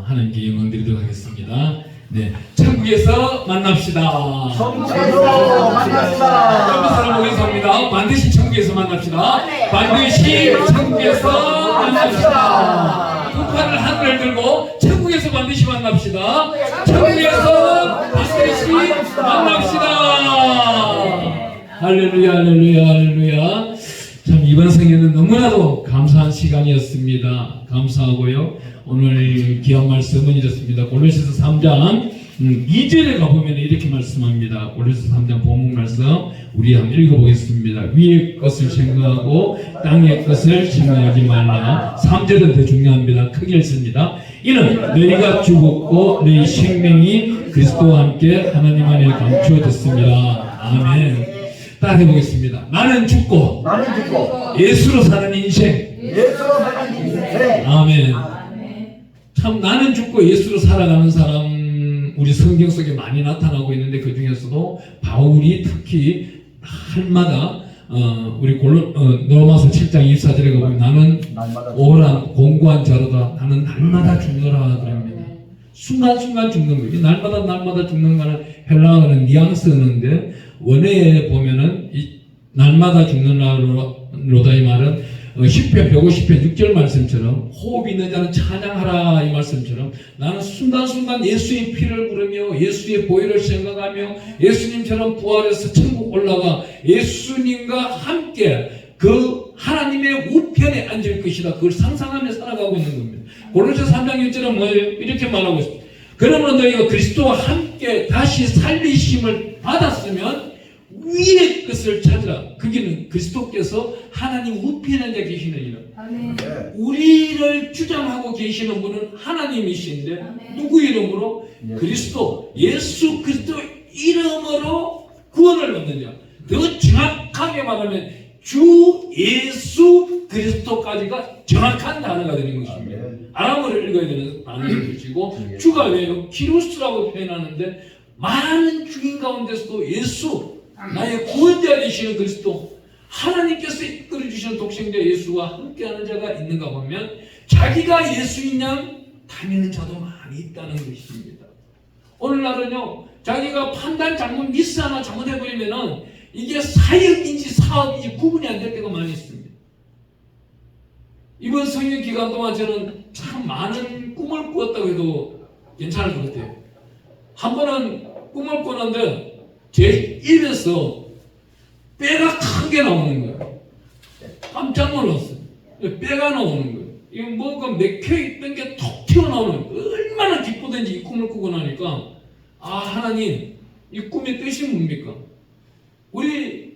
하나님께 영광 드리도록 하겠습니다. 네, 천국에서 만납시다. 천국에서 만납시다. 여러분 사람 보면서 합니다. 반드시 천국에서 만납시다. 반드시 천국에서 만납시다. 두 팔을 하늘을 들고 천국에서 반드시 만납시다. 천국에서 반드시 만납시다. 할렐루야, 할렐루야, 할렐루야. 참 이번 성경은 너무나도 감사한 시간이었습니다. 감사하고요. 오늘 귀한 말씀은 이렇습니다. 골로새서 3장 2절에 가보면 이렇게 말씀합니다. 골로새서 3장 본문 말씀 우리 한번 읽어보겠습니다. 위의 것을 생각하고 땅의 것을 생각하지 말라. 3절은 더 중요합니다. 크게 읽습니다. 이는 너희가 죽었고 너희 생명이 그리스도와 함께 하나님 안에 감추어졌습니다. 아멘. 따라해 보겠습니다. 나는 죽고 예수로 사는 인생. 아멘. 참 나는 죽고 예수로 살아가는 사람 우리 성경 속에 많이 나타나고 있는데 그 중에서도 바울이 특히 날마다 우리 로마서 7장 24절에 보면 나는 오란 공고한 자로다. 나는 날마다 죽노라 그럽니다. 순간순간 죽는 거예요. 날마다 죽는 거는 헬라어는 뉘앙스는데 원어에 보면은 이 날마다 죽는로다 이 말은 시편 150편 6절 말씀처럼 호흡 있는 자는 찬양하라 이 말씀처럼 나는 순간순간 예수의 피를 부르며 예수의 보혈을 생각하며 예수님처럼 부활해서 천국 올라가 예수님과 함께 그 하나님의 우편에 앉을 것이다. 그걸 상상하며 살아가고 있는 겁니다. 골로새 3장 1절은 뭐예요? 이렇게 말하고 있습니다. 그러므로 너희가 그리스도와 함께 다시 살리심을 받았으면 위의 것을 찾으라. 거기는 그리스도께서 하나님 우편에 앉아 계시느니라. 우리를 주장하고 계시는 분은 하나님이신데 누구 이름으로? 그리스도 예수 그리스도 이름으로 구원을 얻는 자. 더 정확하게 말하면 주 예수 그리스도까지가 정확한 단어가 되는 것입니다. 아람어를 읽어야 되는 단어인 것이고 주가 왜요? 키루스라고 표현하는데 많은 주인 가운데서도 예수 나의 구원자 되시는 그리스도 하나님께서 이끌어주시는 독생자 예수와 함께하는 자가 있는가 보면 자기가 예수인 양 다니는 자도 많이 있다는 것입니다. 오늘날은요 자기가 판단 잘못 미스 하나 잘못해버리면은 이게 사역인지 사업인지 구분이 안 될 때가 많이 있습니다. 이번 성령 기간 동안 저는 참 많은 꿈을 꾸었다고 해도 괜찮을 것 같아요. 한 번은 꿈을 꾸는데 제 입에서 뼈가 큰 게 나오는 거예요. 깜짝 놀랐어요. 뼈가 나오는 거예요. 이거 뭐가 맥혀있던 게 톡 튀어나오는 거예요. 얼마나 기쁘든지 이 꿈을 꾸고 나니까 아 하나님 이 꿈의 뜻이 뭡니까? 우리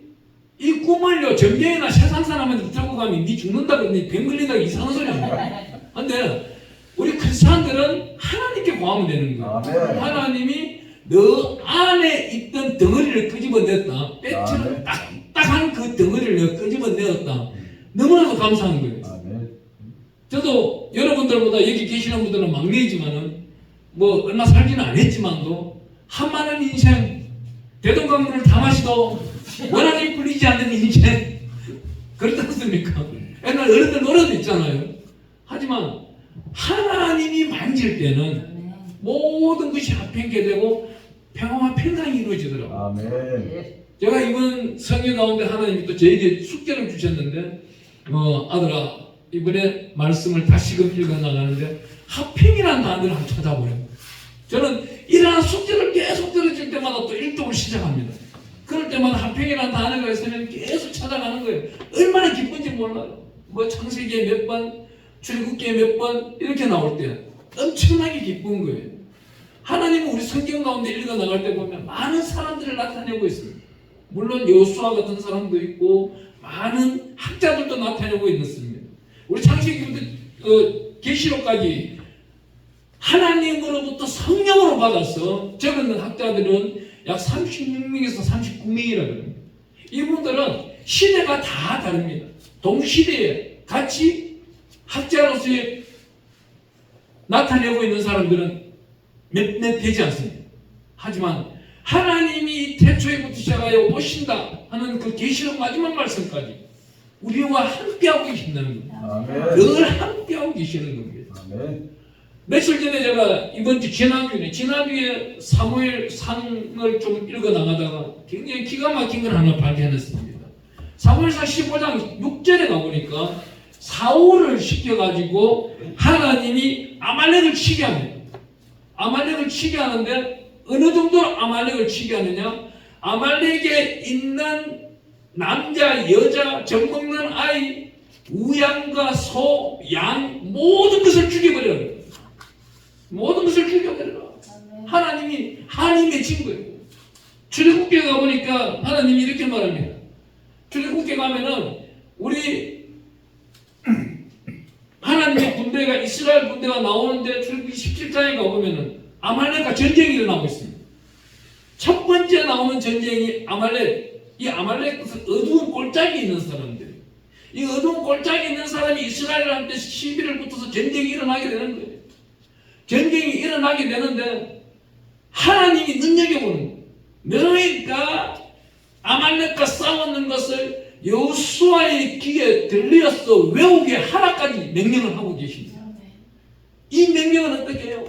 이 꿈을요 전쟁이나 세상 사람한테 들고 가면 니 죽는다고 니 병 걸린다고 이상한 소리 합니다. 근데 우리 크리스찬들은 하나님께 구하면 되는 거예요. 하나님이 너 안에 있던 덩어리를 끄집어냈다. 뼈처럼 딱딱한 그 덩어리를 내가 끄집어내었다. 너무나도 감사한 거예요. 저도 여러분들보다 여기 계시는 분들은 막내이지만은 뭐 얼마 살지는 않았지만도 한많은 인생 대동강물을 다 마시도 원한이 풀리지 않는 인생 그렇지 않습니까? 옛날 어른들 노래도 있잖아요. 하지만 하나님이 만질 때는 모든 것이 합행게 되고 평화와 평강이 이루어지더라고요. 아멘. 제가 이번 성경 가운데 하나님이 또 저에게 숙제를 주셨는데 아들아 이번에 말씀을 다시금 읽어나가는데 합행이라는 단어를 한번 찾아보래요. 저는 이러한 숙제를 계속 들어줄 때마다 또 일독을 시작합니다. 그럴 때마다 합행이라는 단어가 있으면 계속 찾아가는 거예요. 얼마나 기쁜지 몰라요. 뭐 창세기에 몇 번, 출애굽기에 몇 번 이렇게 나올 때 엄청나게 기쁜 거예요. 하나님은 우리 성경 가운데 읽어나갈 때 보면 많은 사람들을 나타내고 있습니다. 물론 여호수아 같은 사람도 있고 많은 학자들도 나타내고 있습니다. 우리 창세기부터 계시록까지 하나님으로부터 성령으로 받아서 적은 학자들은 약 36명에서 39명이라고 합니다. 이분들은 시대가 다 다릅니다. 동시대에 같이 학자로서 나타내고 있는 사람들은 몇몇 되지 않습니다. 하지만 하나님이 태초에부터 시작하여 오신다 하는 그 계시록 마지막 말씀까지 우리와 함께하고 계신다는 겁니다. 늘 함께하고 계시는 겁니다. 아멘. 며칠 전에 제가 지난주에 사무엘상을 좀 읽어 나가다가 굉장히 기가 막힌 걸 하나 발견했습니다. 사무엘상 15장 6절에 가보니까 사울을 시켜가지고 하나님이 아말렉을 치게 합니다. 아말렉을 치게 하는데 어느 정도로 아말렉을 치게 하느냐? 아말렉에 있는 남자, 여자, 젖먹는 아이, 우양과 소, 양 모든 것을 죽여버려라. 모든 것을 죽여버려라. 하나님이 한이 맺힌 거예요. 출애굽기에 가보니까 하나님이 이렇게 말합니다. 출애굽기에 가면은 우리 하나님의 군대가 이스라엘 군대가 나오는데 출애굽기 17장에 가보면은 아말렉과 전쟁이 일어나고 있습니다. 첫 번째 나오는 전쟁이 아말렉. 이 아말렉은 어두운 골짜기 있는 사람들. 이 어두운 골짜기 있는 사람이 이스라엘한테 시비를 붙어서 전쟁이 일어나게 되는 거예요. 전쟁이 일어나게 되는데 하나님이 눈여겨보는 거예요. 너희가 아말렉과 싸웠는 것을 여호수아의 귀에 들려서 외우게 하라까지 명령을 하고 계십니다. 이 명령은 어떻게 해요?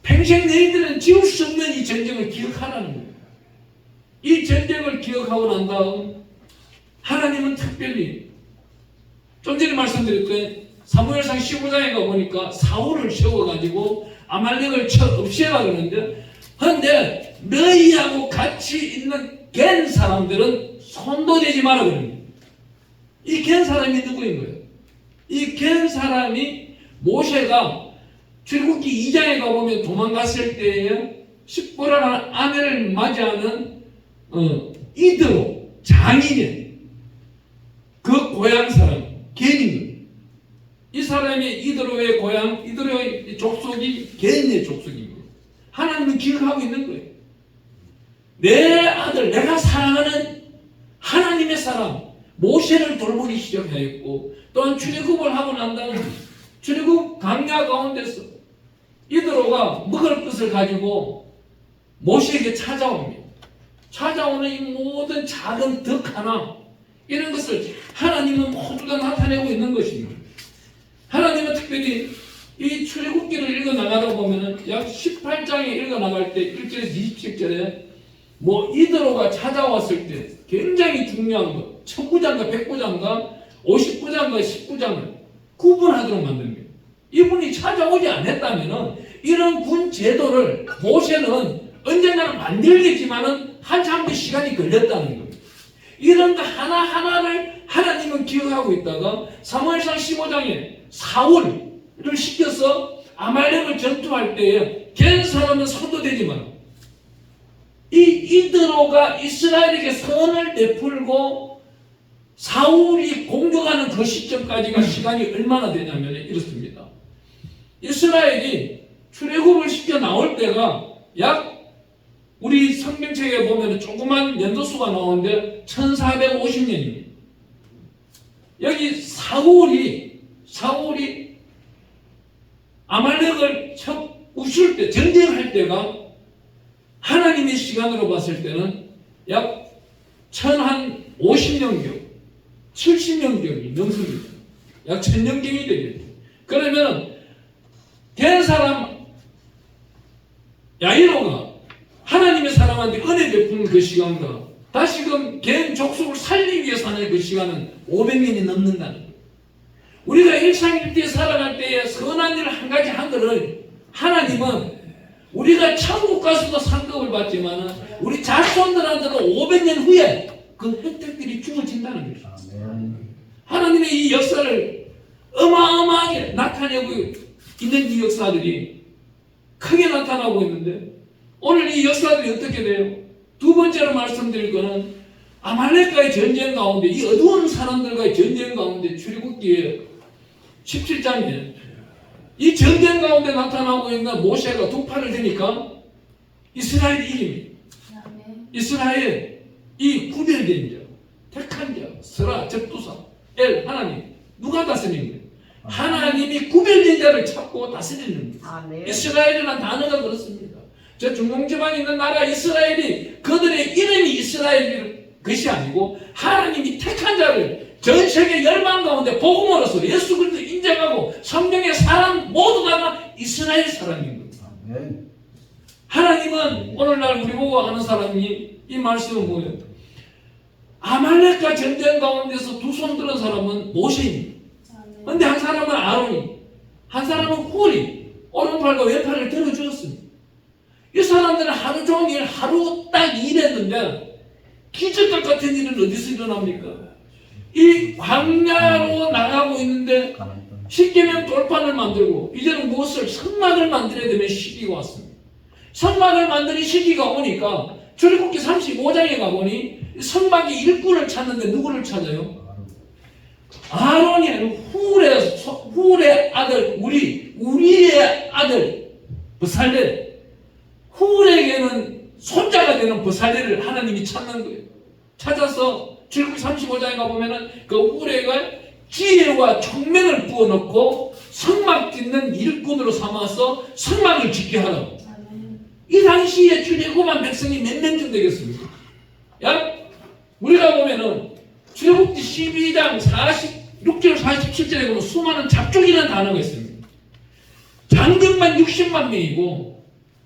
평생 너희들은 지울 수 없는 이 전쟁을 기억하라는 거예요. 이 전쟁을 기억하고 난 다음 하나님은 특별히 좀 전에 말씀드렸던 사무엘상 15장에 가보니까 사울을 세워가지고 아말렉을 없애라 그러는데 그런데 너희하고 같이 있는 겐 사람들은 손도 대지 마라 그럽니다. 이 겐 사람이 누구인 거예요? 이 겐 사람이 모세가 출애굽기 2장에 가보면 도망갔을 때에 십보라라는 아내를 맞이하는 이드로 장인의 그 고향 사람 겐인 거예요. 이 사람이 이드로의 고향, 이드로의 족속이 겐의 족속입니다. 하나님은 기억하고 있는 거예요. 내 아들, 내가 사랑하는 하나님의 사람 모세를 돌보기 시작하였고 또한 출애굽을 하고 난 다음 출애굽 강야 가운데서 이드로가 먹을 것을 가지고 모세에게 찾아옵니다. 찾아오는 이 모든 작은 덕 하나 이런 것을 하나님은 모두 다 나타내고 있는 것입니다. 하나님은 특별히 이 출애굽기를 읽어 나가다 보면은 약 18장에 읽어 나갈 때 1절에서 27절에 이드로가 찾아왔을 때 굉장히 중요한 것 1000부장과 100부장과 50부장과 10부장을 구분하도록 만듭니다. 이분이 찾아오지 않았다면은 이런 군 제도를 모세는 언젠가는 만들겠지만은 한참 더 시간이 걸렸다는 거예요. 이런 거 하나하나를 하나님은 기억하고 있다가 사무엘상 15장에 사울을 시켜서 아말렉을 전투할 때에 겐 사람은 손도 대지 마라. 이 이드로가 이스라엘에게 선을 베풀고 사울이 공격하는 그 시점까지가 시간이 얼마나 되냐면 이렇습니다. 이스라엘이 출애굽을 시켜 나올 때가 약 우리 성경책에 보면 조그만 연도수가 나오는데 1450년입니다. 여기 사울이 아말렉을 우실 때 전쟁할 때가 하나님의 시간으로 봤을 때는 약 1050년경 70년경이 넘습니다. 약 1000년경이 되겠죠. 그러면 된 사람 야이로가 하나님의 사람한테 은혜 베푸는 그 시간과 다시금 겐 족속을 살리기 위해서 하는 그 시간은 500년이 넘는다는 거예요. 우리가 일상일대에 살아갈 때에 선한 일을 한 가지 한 것을 하나님은 우리가 천국 가서도 상급을 받지만 우리 자손들한테는 500년 후에 그 혜택들이 주어진다는 거죠. 하나님의 이 역사를 어마어마하게 나타내고 있는 이 역사들이 크게 나타나고 있는데 오늘 이 역사들이 어떻게 돼요? 두 번째로 말씀드릴 것은 아말렉과의 전쟁 가운데 이 어두운 사람들과의 전쟁 가운데 출애굽기에 17장에 이 전쟁 가운데 나타나고 있는 모세가 두 팔을 드니까 이스라엘이 이깁니다. 이스라엘 이 구별된 자, 택한 자, 스라, 적두사, 엘, 하나님 누가 다스리는 거예요? 하나님이 구별된 자를 찾고 다스리는 거예요. 이스라엘이라는 단어가 그렇습니다. 저 중동지방에 있는 나라 이스라엘이 그들의 이름이 이스라엘 것이 아니고 하나님이 택한 자를 전 세계 열방 가운데 복음으로서 예수 그리스도 인정하고 성경의 사람 모두 다 이스라엘 사람인 겁니다. 아멘. 하나님은 오늘날 우리 보고 하는 사람이 이 말씀은 뭐예요? 아말렉과 전쟁 가운데서 두 손 들은 사람은 모세입니다. 근데 한 사람은 아론이, 한 사람은 훌이 오른팔과 왼팔을 들어주었습니다. 이 사람들은 하루 종일 하루 딱 일했는데 기적과 같은 일은 어디서 일어납니까? 이 광야로 나가고 있는데 십계명 돌판을 만들고 이제는 무엇을 성막을 만들어야 되는 시기가 왔습니다. 성막을 만드는 시기가 오니까 출애굽기 35장에 가보니 성막의 일꾼을 찾는데 누구를 찾아요? 아론이 아니고 훌의 아들 우리의 아들 브살렐, 훌에게는 손자가 되는 브살렐을 하나님이 찾는 거예요. 찾아서 출애굽기 35장에 가보면은 그 훌에가 지혜와 총명을 부어놓고 성막 짓는 일꾼으로 삼아서 성막을 짓게 하라고. 이 당시에 출애굽한 백성이 몇 명쯤 되겠습니까? 우리가 보면은 출애굽기 12장 46절 47절에 보면 수많은 잡족이라는 단어가 있습니다. 장정만 60만 명이고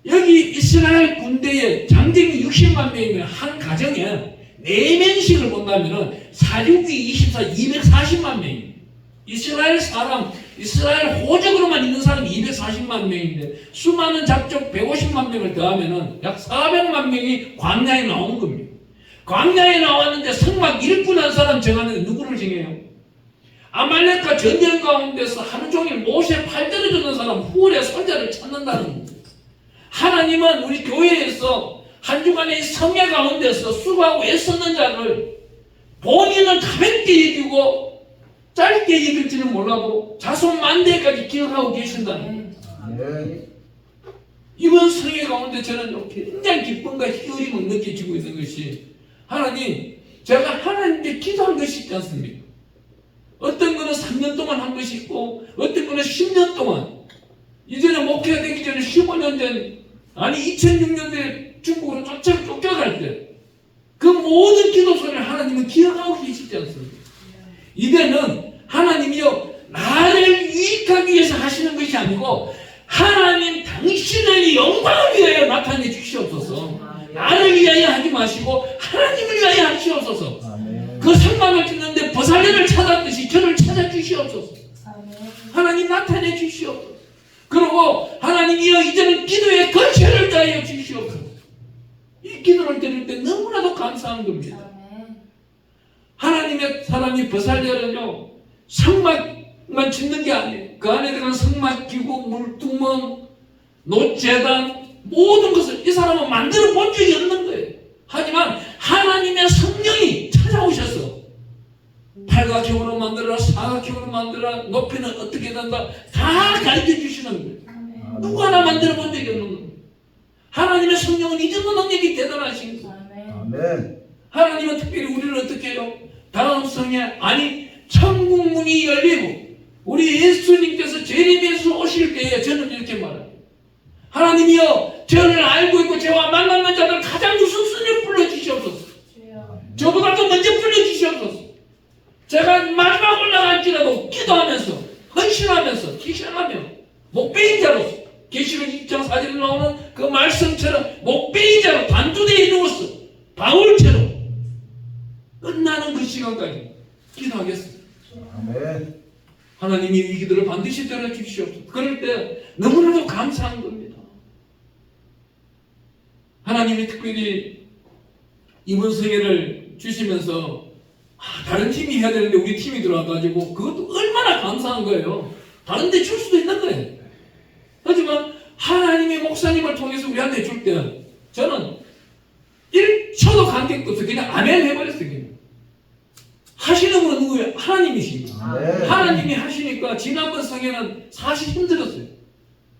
여기 이스라엘 군대에 장정이 60만 명이면 한 가정에 4명씩을 본다면은 462, 24, 240만 명이에요. 이스라엘 사람, 이스라엘 호적으로만 있는 사람이 240만 명인데 수많은 잡족 150만 명을 더하면은 약 400만 명이 광야에 나온 겁니다. 광야에 나왔는데 성막 일꾼한 사람 정하는데 누구를 정해요? 아말렉과 전쟁 가운데서 하루 종일 모세 팔 들어주는 사람 훌의 손자를 찾는다는 겁니다. 하나님은 우리 교회에서 한 주간의 성회 가운데서 수고하고 애썼는 자를 본인은 가볍게 여기고 짧게 여길지는 몰라도 자손 만대까지 기억하고 계신다는 거예요. 이번 성회 가운데 저는 굉장히 기쁨과 희열임을 느껴지고 있는 것이 하나님, 제가 하나님께 기도한 것이 있지 않습니까? 어떤 거는 3년 동안 한 것이 있고 어떤 거는 10년 동안, 이제는 목회가 되기 전에 15년 전, 아니 2006년도에 중국으로 쫓겨갈 때 그 모든 기도 소리를 하나님은 기억하고 계시지 않습니까? 이제는 하나님이요 나를 유익하기 위해서 하시는 것이 아니고 하나님 당신의 영광을 위하여 나타내 주시옵소서. 나를 위하여 하지 마시고 하나님을 위하여 하시옵소서. 그 성막을 짓는데 버살레를 찾았듯이 저를 찾아주시옵소서. 하나님 나타내 주시옵소서. 그리고 하나님이여 이제는 기도에 거처를 다하여 주시옵소서. 이 기도를 드릴 때 너무나도 감사한 겁니다. 하나님의 사람이 버살레는요 성막만 짓는 게 아니에요. 그 안에 들어간 성막기구, 물두멍, 놋재단 모든 것을 이 사람은 만들어 본 적이 없는 거예요. 하지만 하나님의 성령이 찾아오셔서 팔각형으로 만들어라, 사각형으로 만들어라, 높이는 어떻게 된다 다 가르쳐 주시는 거예요. 누구 하나 만들어 본 적이 없는 거예요. 하나님의 성령은 이 정도 능력이 대단하신 거예요. 하나님은 특별히 우리를 어떻게 해요? 다음 성에 아니 천국 문이 열리고 우리 예수님께서 재림에서 오실 때에 저는 이렇게 말해요. 하나님이여 저를 알고 있고 저와 만나는 자들 가장 우선순위를 불러주시옵소서. 저보다도 먼저 불러주시옵소서. 제가 마지막 올라갈지라도 기도하면서 헌신하면서 기신하며 목베인 자로서 계시록 2장 4절에 나오는 그 말씀처럼 목베인 자로 단두대에 누워서 바울처럼 끝나는 그 시간까지 기도하겠습니다. 하나님이 이 기도를 반드시 들어주시옵소서. 그럴 때 너무나도 감사한 겁니다. 하나님이 특별히 이번 성회를 주시면서 다른 팀이 해야 되는데 우리 팀이 들어와가지고 그것도 얼마나 감사한 거예요. 다른 데 줄 수도 있는 거예요. 하지만 하나님의 목사님을 통해서 우리한테 줄 때 저는 1초도 간격도 없어요. 그냥 아멘 해버렸어요. 그냥. 하시는 분은 누구예요? 하나님이십니다. 하나님이 하시니까 지난번 성회는 사실 힘들었어요.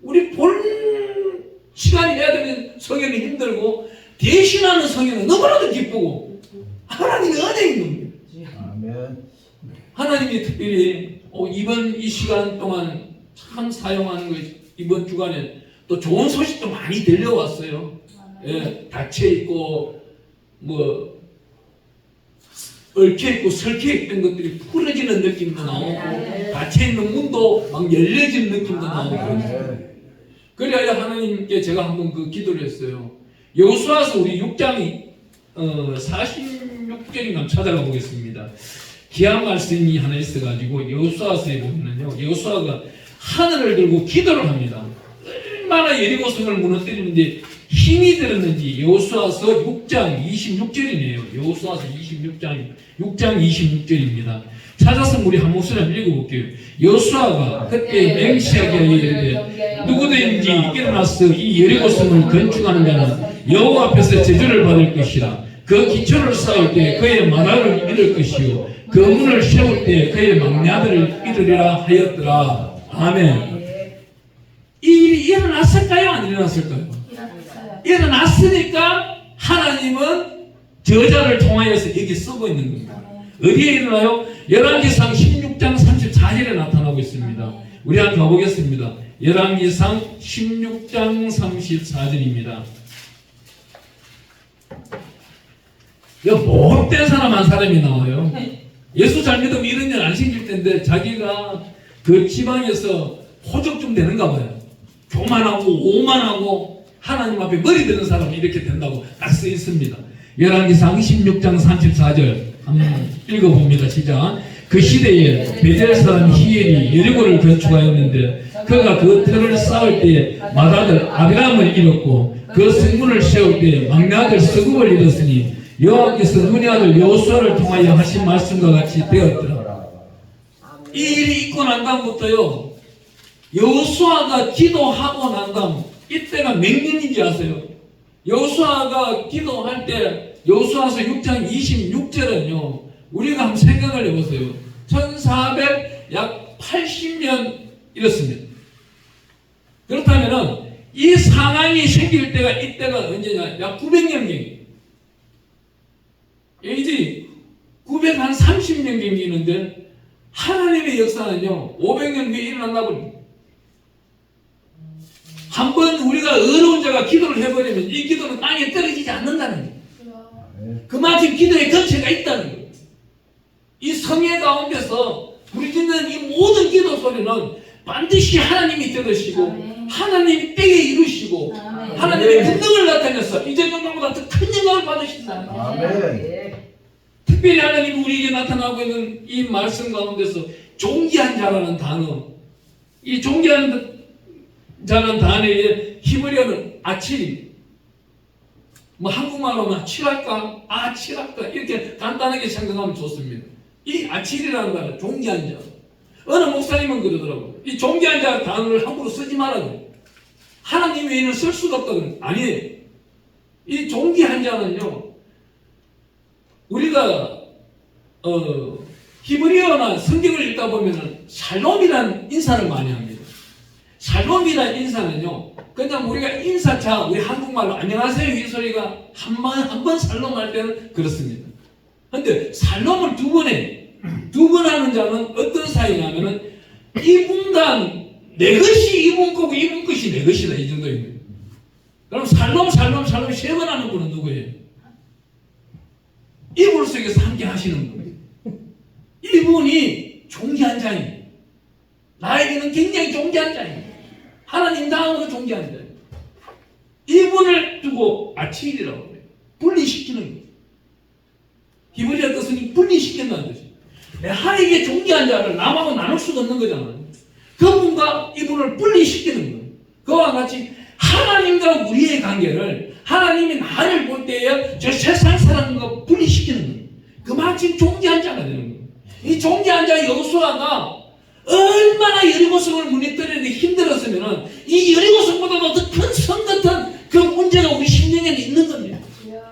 우리 본 시간이 해야 되는 성회는 힘들고 대신하는 성회는 너무나도 기쁘고 하나님의 은혜인 겁니다. 하나님이 특별히 이번 이 시간 동안 참 사용하는 것이 이번 주간에 또 좋은 소식도 많이 들려왔어요. 예, 닫혀있고 뭐 얽혀있고 설켜있던 것들이 풀어지는 느낌도 나오고 닫혀있는 문도 막 열려진 느낌도 나오고 그래야 하나님께 제가 한번 그 기도를 했어요. 여호수아서 우리 6장이 46절인가 찾아가 보겠습니다. 귀한 말씀이 하나 있어가지고 여호수아서에 보면은요, 여호수아가 하늘을 들고 기도를 합니다. 얼마나 여리고성을 무너뜨리는데 힘이 들었는지. 여호수아서 6장 26절이네요. 여호수아서 6장 26절입니다. 찾아서 우리 한 목소리 한번 읽어볼게요. 여호수아가 그때 맹세하게 이르되 누구든지 일어나서 이 여리고성을 건축하는 자는 여호와 앞에서 제주를 받을 것이라. 그 기초를 쌓을 때 그의 마당을 잃을 것이요 그 문을 세울 때 그의 막내 아들을 잃으리라 하였더라. 아멘. 이 일이 일어났을까요? 안 일어났을까요? 일어났으니까 하나님은 저자를 통하여서 여기 쓰고 있는 겁니다. 어디에 일어나요? 열왕기상 16장 34절에 나타나고 있습니다. 우리 한번 가보겠습니다. 열왕기상 16장 34절입니다. 못된 사람 한 사람이 나와요. 예수 잘 믿으면 이런 일 안 생길 텐데 자기가 그 지방에서 호적 좀 되는가 봐요. 교만하고 오만하고 하나님 앞에 머리 드는 사람이 이렇게 된다고 딱 써 있습니다. 열왕기상 16장 34절 한번 읽어봅니다. 시작. 그 시대에 베델 사람 히엘이 여리고를 건축하였는데 그가 그 터를 쌓을 때에 맏아들 아비람을 잃었고 그 성문을 세울 때에 막내 아들 스굽을 잃었으니 여호와께서 눈의 아들 여호수아를 통하여 하신 말씀과 같이 되었더라. 이 일이 있고 난 다음부터요, 여호수아가 기도하고 난 다음 이때가 몇 년인지 아세요? 여호수아가 기도할 때 여호수아서 6장 26절은요 우리가 한번 생각을 해보세요. 1400 약 80년 이렇습니다. 그렇다면은 이 상황이 생길 때가 이때가 언제냐? 약 900년경이 이제 930년경이는데 하나님의 역사는요 500년 뒤에 일어난다고. 한번 우리가 어려운 자가 기도를 해버리면 이 기도는 땅에 떨어지지 않는다는 거예요. 그만큼 기도의 근처가 있다는 거예요. 이 성회 가운데서 우리 듣는 이 모든 기도 소리는 반드시 하나님이 들으시고 하나님이 때에 이루시고 하나님의 권능을 나타내서 이전 영광보다 더 큰 영광을 받으신다. 특별히 하나님이 우리에게 나타나고 있는 이 말씀 가운데서 존귀한 자라는 단어, 이 존귀한 자는 단어에 히브리어는 아칠이, 뭐 한국말로 하면 칠할까, 칠할까 이렇게 간단하게 생각하면 좋습니다. 이 아칠이라는 단어, 존귀한 자. 어느 목사님은 그러더라고요. 이 존귀한 자 단어를 함부로 쓰지 말라고. 하나님 외에는 쓸 수가 없다고. 아니에요. 이 존귀한 자는요, 우리가 히브리어나 성경을 읽다 보면은 샬롬이라는 인사를 많이 합니다. 샬롬이라는 인사는요, 그냥 우리가 인사차, 우리 한국말로 안녕하세요 이 소리가 한 번 샬롬 할 때는 그렇습니다. 근데 샬롬을 두 번 해. 두 번 하는 자는 어떤 사이냐면은 이분간 내 것이 이분 거고 이분 것이 내 것이다, 이 정도입니다. 그럼 샬롬 세 번 하는 분은 누구예요? 이분 속에서 함께 하시는 겁니다. 이분이 존귀한 자입니다. 나에게는 굉장히 존귀한 자입니다. 하나님 다음으로 존귀한 자입니다. 이분을 두고 아칠이라고 해요. 분리시키는 거예요. 히브리어 뜻은 분리시킨다는 뜻이에요. 하나님의 존귀한 자를 남하고 나눌 수가 없는 거잖아요. 그분과 이분을 분리시키는 거예요. 그와 같이 하나님과 우리의 관계를 하나님이 나를 볼 때에 저 세상 사람과 분리시키는 거예요. 그만큼 존귀한 자가 되는 거예요. 이 존귀한 자 여호수아가 얼마나 여리고성을 무너뜨리는데 힘들었으면은 이 여리고성보다도 더 큰 성 같은 그 문제가 우리 심령에는 있는 겁니다.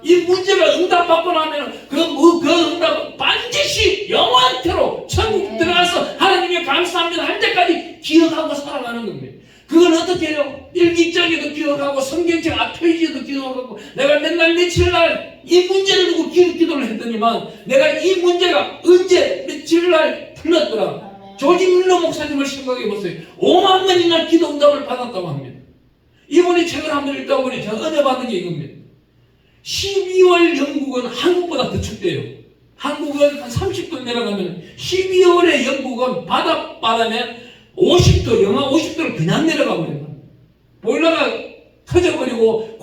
이 문제가 응답받고 나면 그 응답은 반드시 영원토록 천국 들어가서 하나님께 감사합니다 할 때까지 기억하고 살아가는 겁니다. 그건 어떻게 해요? 일기장에도 기억하고 성경책 앞페이지에도 기억하고 내가 맨날 며칠날 이 문제를 두고 기도를 했더니만 내가 이 문제가 언제 며칠날 풀렸더라. 조지 밀러 목사님을 생각해 보세요. 5만 번이나 기도 응답을 받았다고 합니다. 이분이 책을 한번 읽다 보니 제가 은혜 받은 게 이겁니다. 12월 영국은 한국보다 더 춥대요. 한국은 한 30도 내려가면 12월에 영국은 바닷바람에 50도, 영하 50도를 그냥 내려가 버려요. 보일러가 터져버리고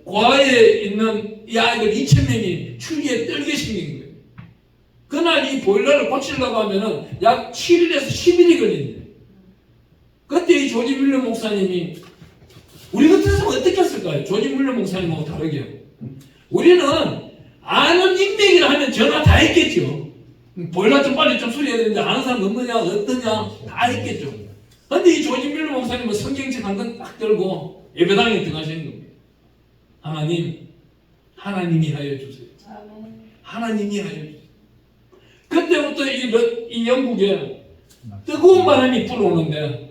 고아에 있는 이 아이들 2,000명이 추위에 떨게 생긴 거예요. 그날 이 보일러를 고치려고 하면은 약 7일에서 10일이 걸린대요. 그때 이 조지 뮬러 목사님이 우리 같았으면 어떻게 했을까요? 조지 뮬러 목사님하고 다르게요. 우리는 아는 인맥이라 하면 전화 다 했겠죠. 보일러 좀 빨리 좀 수리해야 되는데 아는 사람 없느냐 어떠냐 다 했겠죠. 근데 이 조지 뮬러 목사님은 성경책 한 권 딱 들고 예배당에 들어가시는 겁니다. 하나님, 하나님이 하여 주세요. 하나님이 하여 주세요. 그때부터 이 영국에 뜨거운 바람이 불어오는데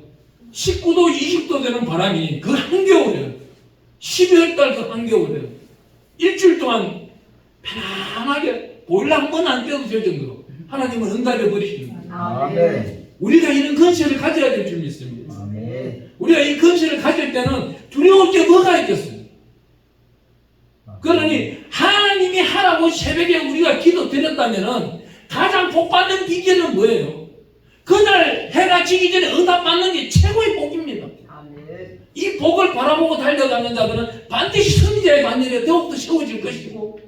19도, 20도 되는 바람이 그 한겨울에 12월 달 그 한겨울에 일주일 동안 편안하게 보일러 한 번 안 떼도 될 정도로 하나님은 응답해 버리십니다. 아멘. 우리가 이런 건설을 가져야 될 줄 믿습니다. 아멘. 우리가 이 건설을 가질 때는 두려울 게 뭐가 있겠어요? 그러니 하나님이 하라고 새벽에 우리가 기도 드렸다면은 가장 복받는 비결은 뭐예요? 그날 해가 지기 전에 응답받는 게 최고의 복입니다. 아멘. 이 복을 바라보고 달려가는 자들은 반드시 선지자의 반열에 더욱더 세워질 것이고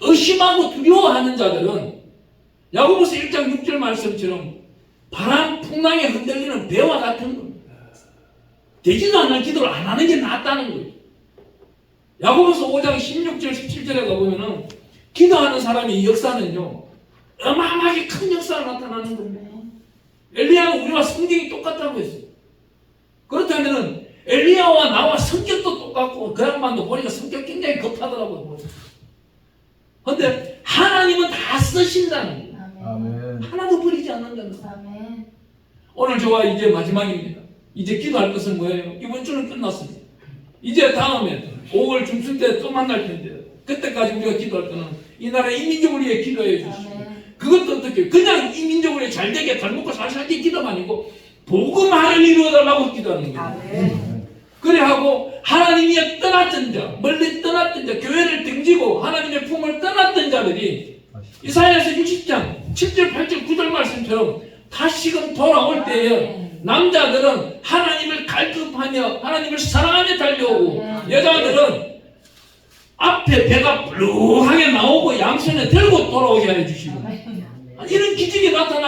의심하고 두려워하는 자들은 야고보서 1장 6절 말씀처럼 바람 풍랑에 흔들리는 배와 같은 겁니다. 되지도 않는 기도를 안 하는 게 낫다는 거예요. 야고보서 5장 16절 17절에 가보면은 기도하는 사람이 역사는요 어마어마하게 큰 역사가 나타나는 겁니다. 엘리야는 우리와 성격이 똑같다고 했어요. 그렇다면은 엘리야와 나와 성격도 똑같고 그 양반도 보니까 성격 굉장히 급하더라고요. 그런데 하나님은 다 쓰신다는 거예요. 아멘. 하나도 버리지 않는다는 거예요. 아멘. 오늘 저와 이제 마지막입니다. 이제 기도할 것은 뭐예요? 이번 주는 끝났습니다. 이제 다음에 5월 중순 때 또 만날 텐데 그때까지 우리가 기도할 거는 이 나라 이민족을 위해 기도해 주시고 그것도 어떻게 그냥 이민족을 위해 잘 되게 잘 먹고 잘 살게 기도가 아니고 복음화를 이루어달라고 기도하는 거예요. 아멘. 그래 하고 하나님이 떠났던 자 멀리 떠났던 자 교회를 등지고 하나님의 품을 떠났던 자들이 이사야서 60장 7절 8절 9절 말씀처럼 다시금 돌아올 때에 남자들은 하나님을 갈급하며 하나님을 사랑하며 달려오고 여자들은 앞에 배가 불룩하게 나오고 양손에 들고 돌아오게 해 주시고 이런 기적이 나타나요.